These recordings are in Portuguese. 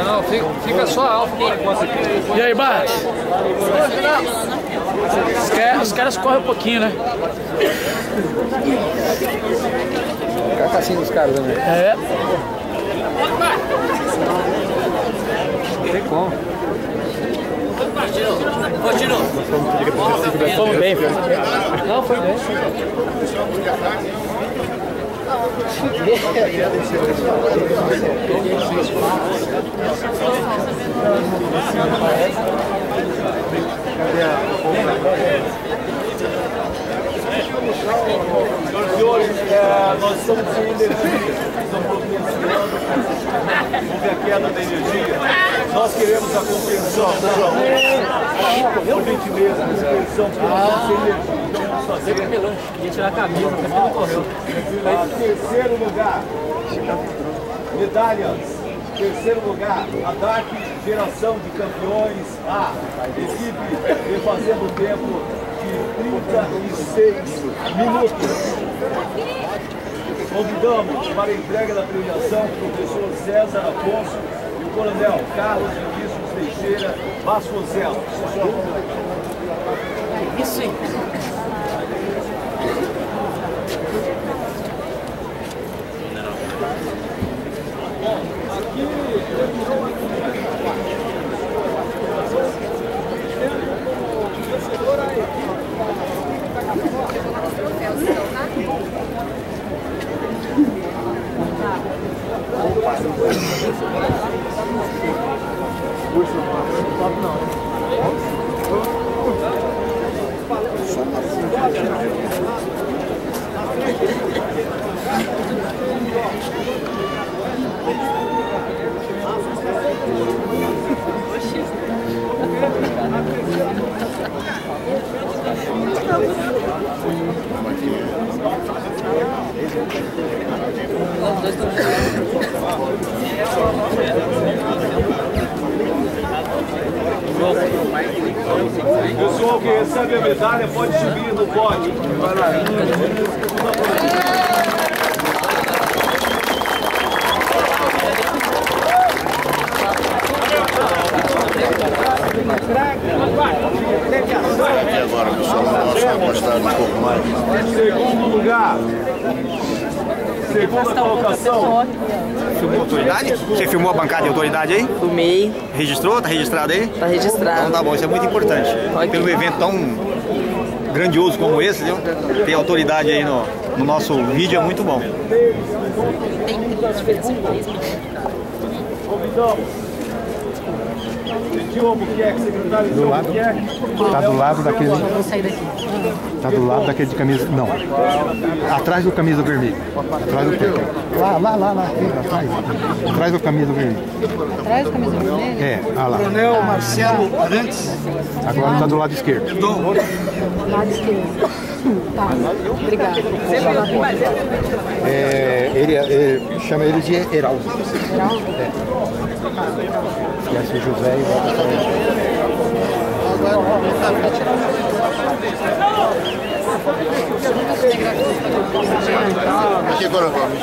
Não, fica só alfa por enquanto aqui. E aí, Bart? Os caras correm um pouquinho, né? É a caixinha dos caras também. É. Tem como. Fomos bem, filho. Não, foi bem. Senhores, nós estamos sem energia, estamos houve a queda da energia. Nós queremos a compreensão, por gentileza, a compreensão, porque nós estamos sem energia. Vamos fazer. Ia tirar a camisa, mas não correu. Em terceiro lugar, medalhas. Terceiro lugar, a DAC Geração de Campeões A. Equipe vem fazendo tempo de 36 minutos. Convidamos para a entrega da premiação o professor César Afonso e o coronel Carlos Vinícius Teixeira Vasconcelos. Isso aí. Pessoal que recebe a medalha pode subir no pódio. E agora, pessoal, nós vamos mostrar um pouco mais. Segundo lugar. Segunda colocação. Filmou a autoridade? Você filmou a bancada de autoridade aí? Filmei. Registrou? Tá registrado aí? Tá registrado. Então tá bom, isso é muito importante. Pelo evento tão grandioso como esse, viu? Ter autoridade aí no nosso vídeo é muito bom. Convidamos. Diogo Buquerque, secretário de Buquerque. Tá do lado daquele. Vamos sair daqui. Tá do lado daquele de camisa. Não. Atrás do camisa vermelho. Atrás do. Lá, aqui, atrás. Atrás do camisa vermelho. Atrás do camisa vermelha? É, lá. Coronel Marcelo Arantes. Agora tá do lado esquerdo. Lado esquerdo. Tá, obrigado. Ele chama ele de Heraldo. Heraldo? É. Esquece o José e volta para ele. Aqui agora vamos.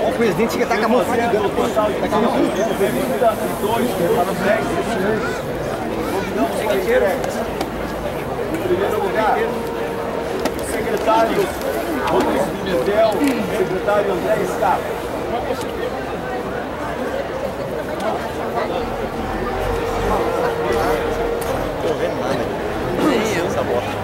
O presidente que tá com a mão fatigando. Convidamos em primeiro lugar, o secretário Rodrigo Pimentel, secretário André Scarpa. Tô vendo nada. Nem eu, essa bosta.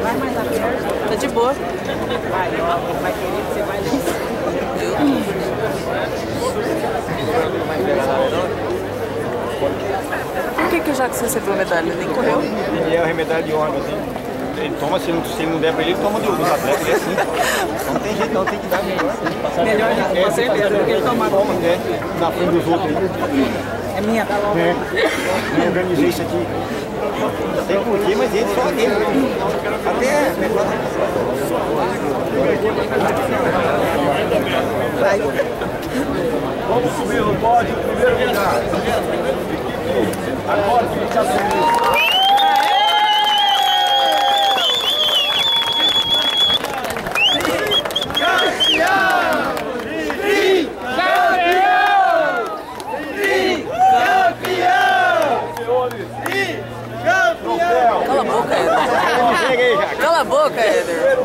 Vai mais a perna. Tá de boa. Vai querer que você vai descer. Por que o Jacques recebeu medalha? Ele nem correu? Ele é a medalha de honra, assim. Ele toma, se não der pra ele toma dos atletas, ele é assim. Não tem jeito não, tem que dar melhor. Melhor, com certeza, porque ele toma na frente dos outros. É minha. Eu organizei isso aqui. Tem porquê, mas ele só dele. Até... Vamos subir no pódio, primeiro lugar. Agora que a gente assumiu. Cala a boca, Éder. Cala a boca, Éder.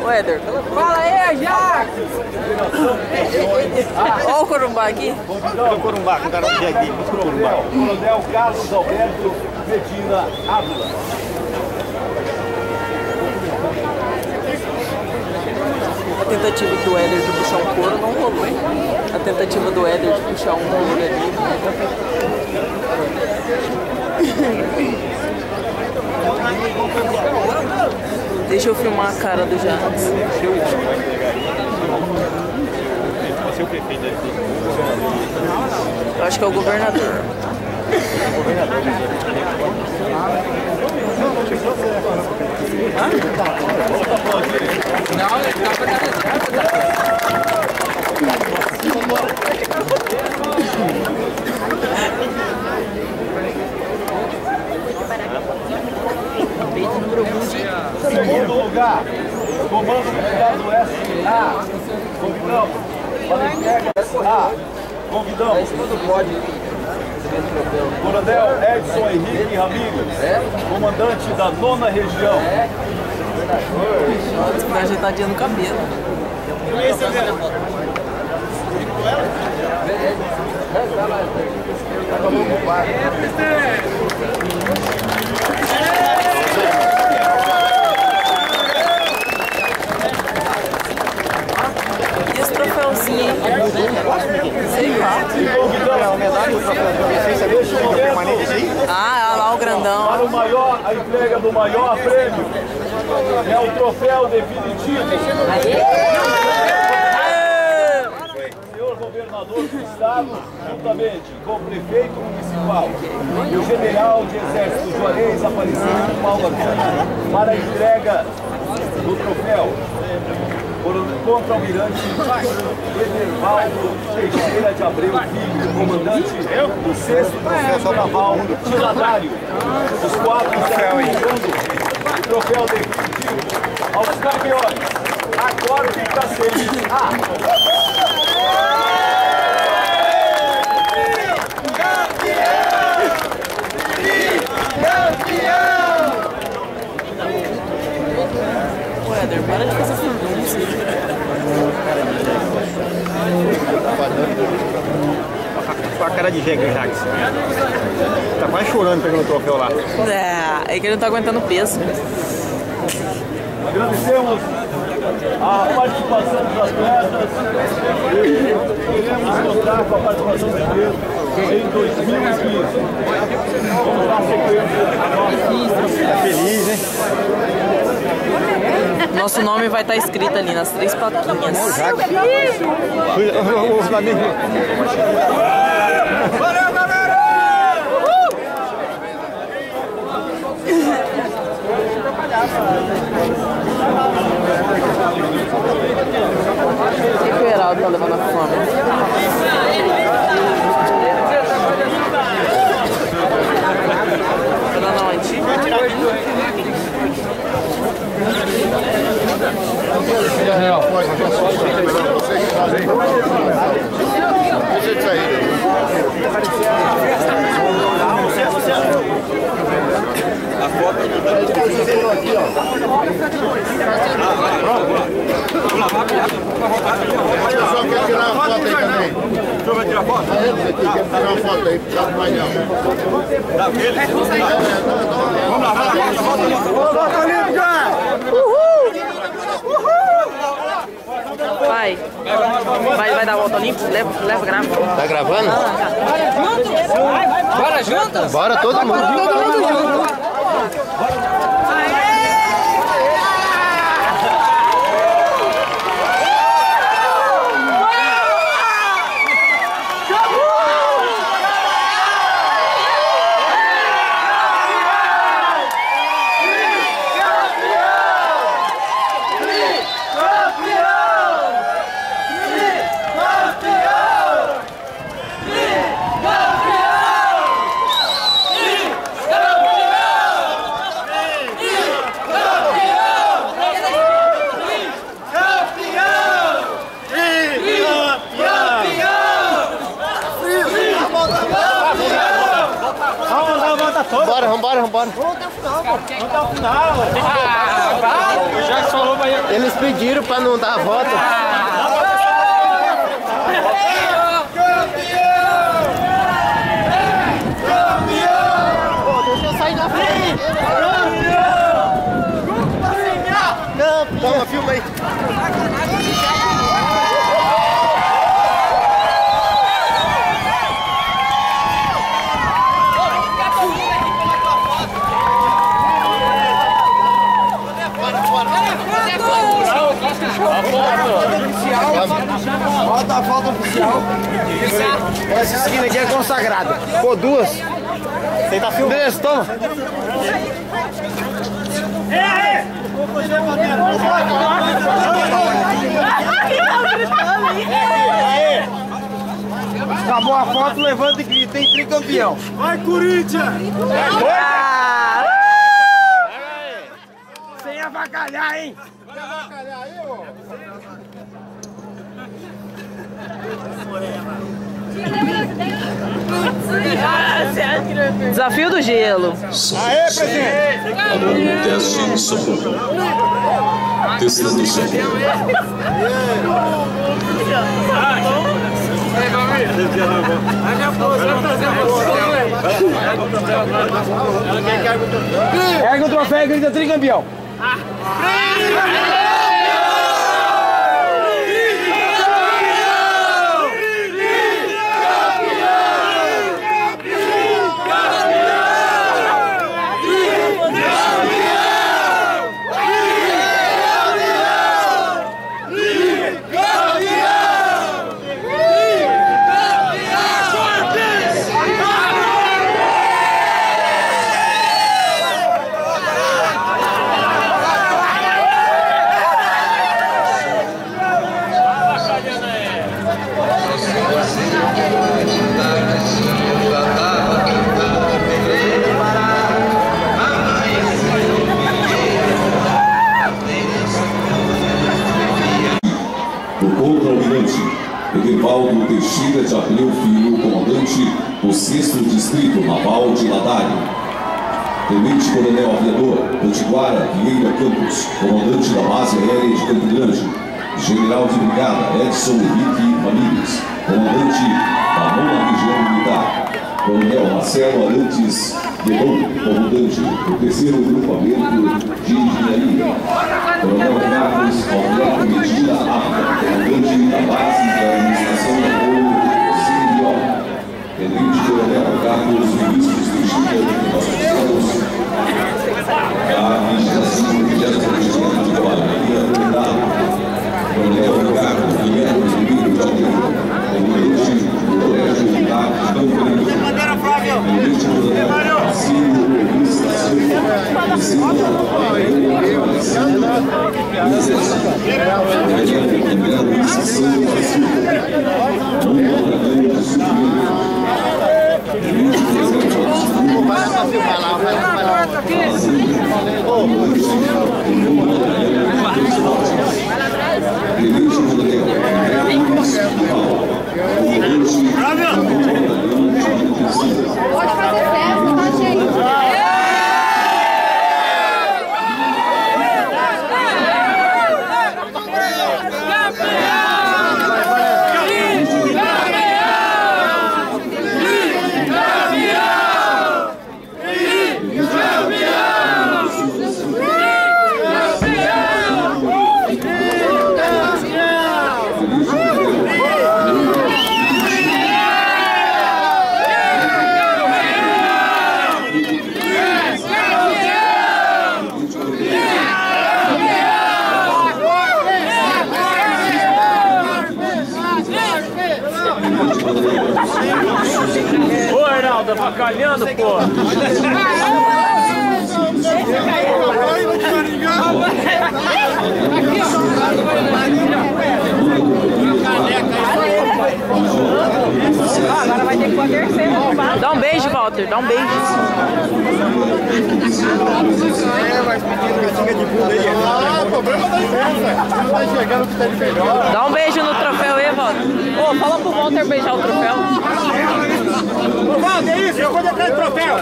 Ô, Éder, cala a boca. Fala aí, Jacques! Olha o Corumbá aqui. Olha o Corumbá, que o cara aqui. Coronel Carlos Alberto Medina Ávila. A tentativa do Éder de puxar um couro não rolou. A tentativa do Éder de puxar um couro ali. Deixa eu filmar a cara do Jacques. Eu acho que é o governador. Não, ele tá pra Segundo lugar, comando militar do SA. Convidamos. Valentéria SA. Convidamos. Coronel Edson Henrique Ramírez, comandante da 9ª região. Tá ajeitadinha no cabelo. E os troféuzinhos, hein? Sei lá. Ah, olha lá o grandão. Para o maior, a entrega do maior prêmio é o troféu definitivo. Senhor governador do estado, juntamente com o prefeito municipal e o general de exército Juarez Aparecido Paulo Arthur, para a entrega do troféu. Contra-almirante Edervaldo Teixeira de Abreu Filho, comandante do 6º Troféu Naval Tiladário. Os 4 estarão entregando o troféu definitivo aos campeões. Agora fica sem Éder, para de fazer furdúncia. Com a cara de jegue, Jacques. Tá quase chorando pegando o troféu lá. É que ele não tá aguentando o peso. Agradecemos a participação dos atletas e queremos contar com a participação do Pedro em 2015. Vamos dar sequência. Tá feliz, hein? Nosso nome vai estar escrito ali nas 3 plaquinhas. Valeu, galera! O que o Heraldo tá levando a fome? Tá dando onde? Eu só quero tirar uma foto aí também. O senhor vai tirar foto? Quer tirar uma foto aí, puxar do painel. Vamos lá, volta limpo já! Vai dar a volta limpa? Leva, grava. Tá gravando? Ah, tá. juntos? Bora todo mundo. Bora todo mundo junto. Vambora. Vamos até o final. Já falou pra ele. Eles pediram pra não dar a volta. Deixa eu sair na frente. Toma, filma aí. Bota a falta oficial. Essa esquina aqui é consagrada. Pô, duas. Você tá filmando? Beleza, toma. Acabou a foto, levanta e grita, tem tricampeão. Vai, Corinthians! Sem avacalhar, hein? Sem avacalhar aí, ô? Desafio do gelo. Aê, presidente! Teste som. Testando som. Erga o troféu e grita tricampeão. Edevaldo Teixeira de Abreu Filho, comandante do 6º Distrito Naval de Ladário. Tenente Coronel Aviador Potiguara Vieira Campos, comandante da base aérea de Campo Grande. General de Brigada Edson Henrique Ramírez, comandante da 9ª Região Militar. Coronel Marcelo Arantes Guedon, comandante do 3º Grupamento de Engenharia. Coronel Carlos Alberto Medina Arca, comandante da base da Administração de Apoio Civil. Tenente Coronel Carlos Vinícius Teixeira Vasconcelos, da Administração de Engenharia de Guarani. Coronel Ricardo Guilherme Ribeiro de Almeida, comandante do Colégio Militar de Campo Grande. Tenente Coronel Cílio Luiz da Silva, Pode fazer festa, tá, gente? Tá avacalhando, pô. Agora vai ter que pôr a terceira. Dá um beijo, Walter. Dá um beijo. Problema da imprensa. Não vai chegar no que tá de melhor. Dá um beijo no troféu aí, Walter. Ô, fala pro Walter beijar o troféu. Ô, Walter, é isso, eu vou atrás do troféu.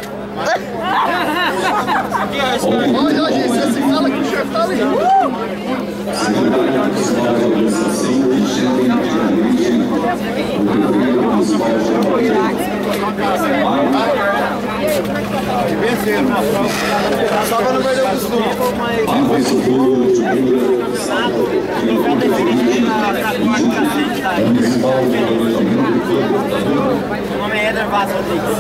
Olha, gente, você se fala que o chefe tá ali. Venceram. Só pra não perder o costume. O nome é Éder Vaz Rodrigues.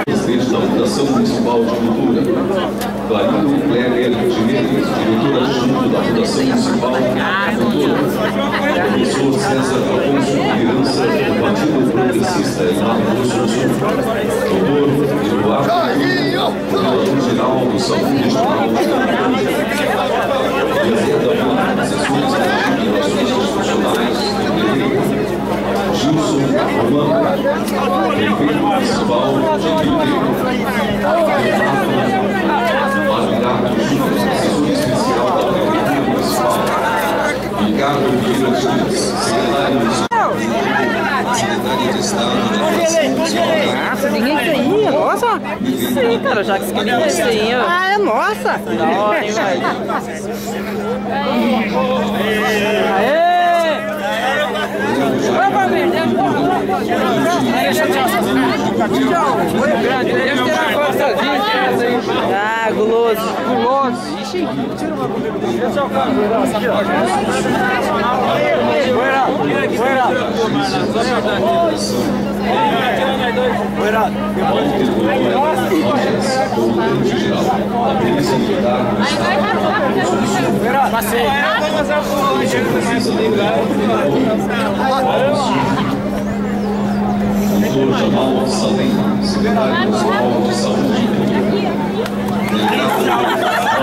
Presidente da Fundação Municipal de Cultura, Clarindo Kleber Jimenez, diretor adjunto da Fundação Municipal de Cultura, professor César Afonso Lirança, do Partido Progressista em Mato Grosso do Sul, doutor Eduardo, relator-geral do Saúde Regional, presidente da Assessores de Relações Institucionais, Gilson Romano, prefeito municipal de Rio Negro, Marvinato Júnior, assessor especial da Prefeitura Municipal, Ricardo Vieira Dias, secretário municipal, secretário de Estado da Nossa, ninguém tem aí, é nossa? Sim, cara, já que você quer isso aí, ó. Ah, é nossa! Da hora, hein, velho? Aê! Vai pra mim, ah, guloso. Guloso. Ixi. Esse é o cara. Passei. Doutor Jamal Salim, secretário municipal de saúde.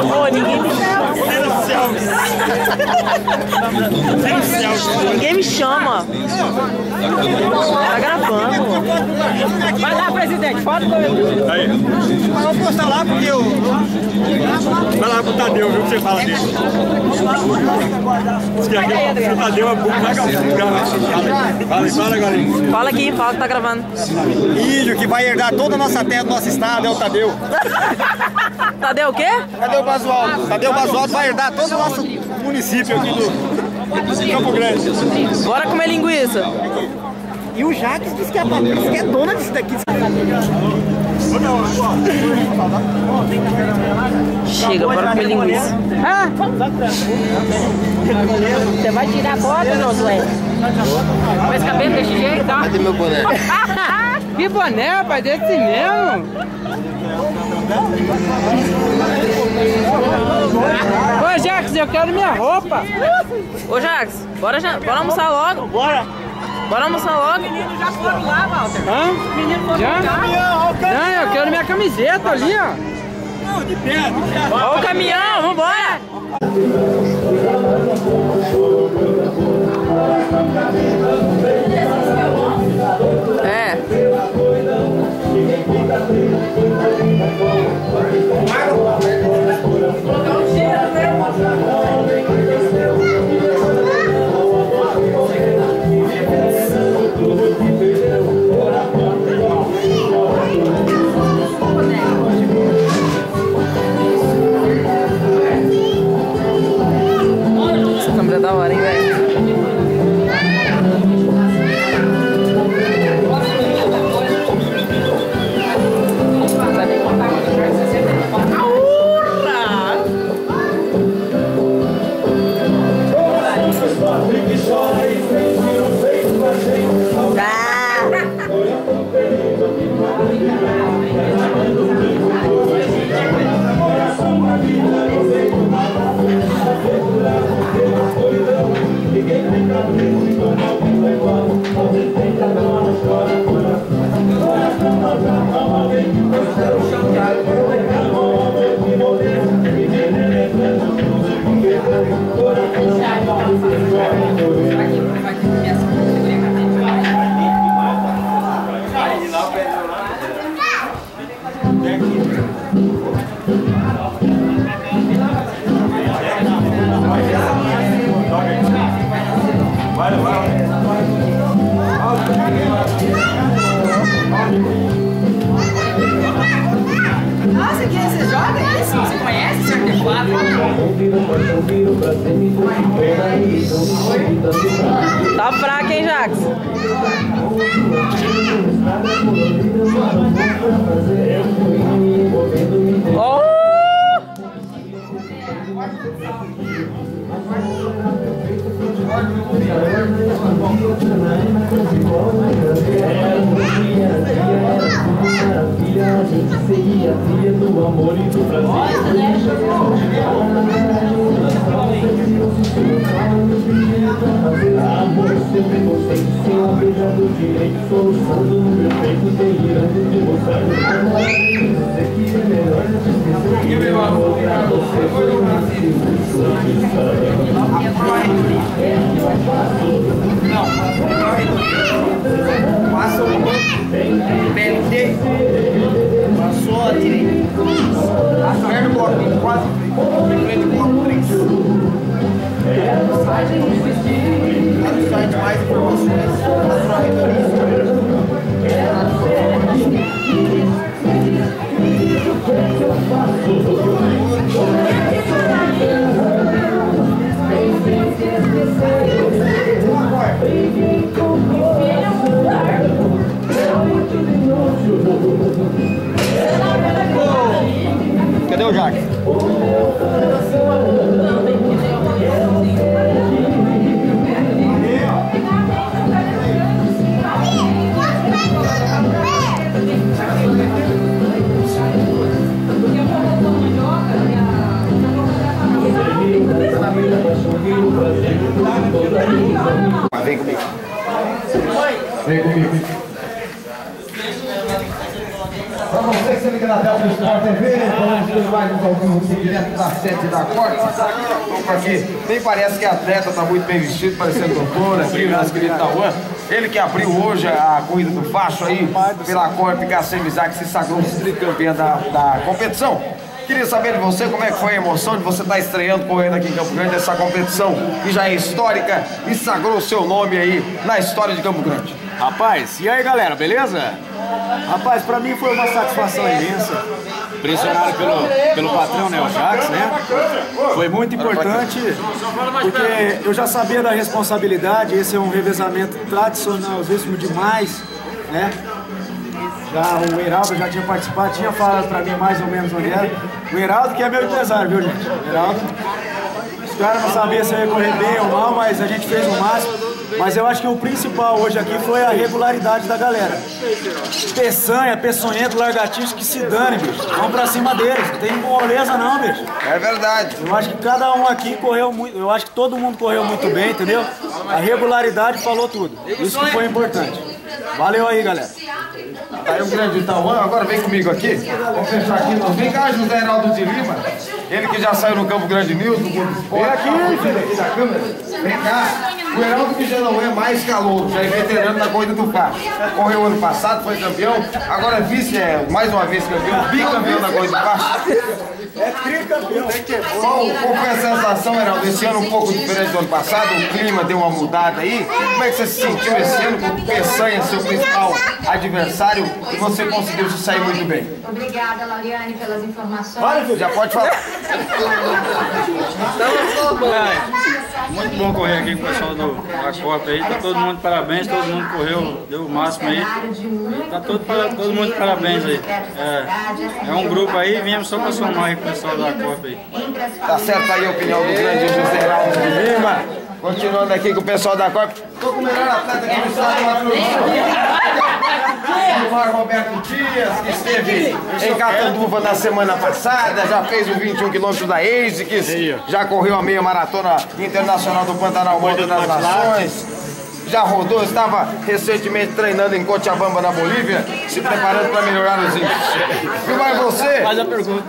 Ô, ninguém me chama. Ninguém me chama. Tá gravando. Vai lá, presidente, foto do Aí. Mas vou postar lá porque eu... Vai lá pro Tadeu, viu o que você fala dele. Diz que aqui o Tadeu é burro, vai fala agora. Fala aqui, fala que tá gravando. Índio que vai herdar toda a nossa terra do nosso estado é o Tadeu. Tadeu o quê? Tadeu Basualdo. Tadeu Basualdo vai herdar todo o nosso município aqui do Campo Grande. Bora comer linguiça. E o Jacques disse que é dona disso daqui. Chega, bora comer linguiça. Ah! Você vai tirar a foto, Josué? Com esse cabelo desse jeito, tá? Cadê meu boné? Que boné, rapaz, desse mesmo? Ô, Jax, eu quero minha roupa. Ô, Jax, bora almoçar logo. Bora! Bora almoçar logo. Os meninos já foram lá, Walter. Hã? Os meninos foram Já? lá. Não, eu quero minha camiseta ali, ó. Não, de pé, de pé. Ó o caminhão, vambora. É. Essa câmera é da hora, hein, velho? Tá fraco, hein, Jax? Oh! A gente seguia a trilha do amor e do prazer. Amor sem preconceito, sem apesar do direito, soluçando no meu peito, delirando de mostrar dizer que é melhor te esquecer que meu amor pra você foi o Passa o PT, passou a direita, a perna do bloco 4, frente do bloco 3. No site mais informações da sua reitoria. Cadê o Jaque? Vem comigo. Vem comigo. Para você que se liga na tela do Sport TV, vamos ter mais um ao vivo direto da sede da Corte. Estou aqui, nem parece que atleta, está muito bem vestido, parecendo doutor, aqui o nosso querido Tauan. Ele que abriu hoje a corrida do facho aí, pela Corte KCMizar, que se sagrou tricampeã da competição. Queria saber de você como é que foi a emoção de você estar estreando correndo aqui em Campo Grande, essa competição que já é histórica e sagrou o seu nome aí na história de Campo Grande. Rapaz, e aí galera, beleza? Rapaz, pra mim foi uma satisfação imensa, pressionado pelo patrão, né, o Jax, né? Foi muito importante, porque eu já sabia da responsabilidade, esse é um revezamento tradicionalíssimo demais, né? Já o Heraldo já tinha participado, tinha falado pra mim mais ou menos onde era. O Heraldo que é meu empresário, viu, gente? O Heraldo, os caras não sabiam se eu ia correr bem ou mal, mas a gente fez o máximo. Mas eu acho que o principal hoje aqui foi a regularidade da galera. Peçanha, peçonhento, largatiço, que se dane, bicho. Vamos pra cima deles, não tem moleza não, bicho. É verdade. Eu acho que cada um aqui correu muito, eu acho que todo mundo correu muito bem, entendeu? A regularidade falou tudo. Isso que foi importante. Valeu aí, galera. Aí o grande Tauan, agora vem comigo aqui. Vamos fechar aqui. Vem cá, José Heraldo de Lima. Ele que já saiu no Campo Grande News, do Globo Esporte. Vem aqui da câmera. Vem cá. O Heraldo que já não é mais calor, já é veterano na corrida do facho. Correu ano passado, foi campeão. Agora vice, mais uma vez campeão, bicampeão na corrida do facho. É tricampeão. Qual foi a sensação, Heraldo? Esse ano um pouco diferente do ano passado, o clima deu uma mudada aí. Como é que você se sentiu esse ano com o Peçanha, seu principal adversário, e você conseguiu se sair muito bem? Obrigada, Lauriane, pelas informações. Já pode falar. Muito bom correr aqui com o pessoal da Copa aí, tá todo mundo de parabéns, todo mundo correu, deu o máximo aí. Tá todo mundo de parabéns aí. É um grupo aí, viemos só para somar aí com o pessoal da Copa aí. Tá certo aí a opinião do grande José Heraldo de Lima. Continuando aqui com o pessoal da Copa. Tô com o melhor atleta aqui no estado do Mato Grosso. O Roberto Dias, que esteve em Catanduva na semana passada, já fez o 21 km da ASICS, já correu a meia maratona internacional do Pantanal Monte das Nações, já rodou, estava recentemente treinando em Cochabamba, na Bolívia, se preparando para melhorar os índices. E vai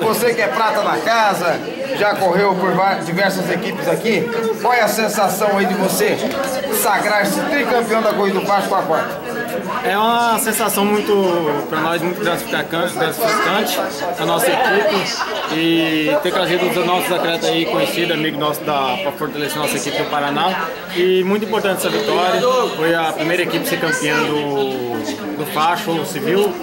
você que é prata da casa, já correu por diversas equipes aqui, qual é a sensação aí de você sagrar-se tricampeão da corrida do facho com a quarta? É uma sensação para nós muito gratificante a nossa equipe e ter trazido os nossos atletas aí conhecidos, amigos nossos para fortalecer nossa equipe do Paraná. E muito importante essa vitória, foi a primeira equipe a ser campeã do Facho Civil,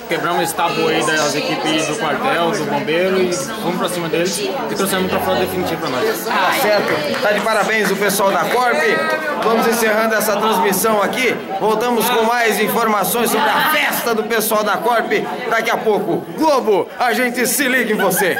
quebramos esse tabu aí das equipes do quartel, do bombeiro e fomos pra cima deles e trouxemos o troféu definitivo pra nós. Tá certo, tá de parabéns o pessoal da Corp. Vamos encerrando essa transmissão aqui, voltamos com mais informações sobre a festa do pessoal da Corp daqui a pouco. Globo, a gente se liga em você.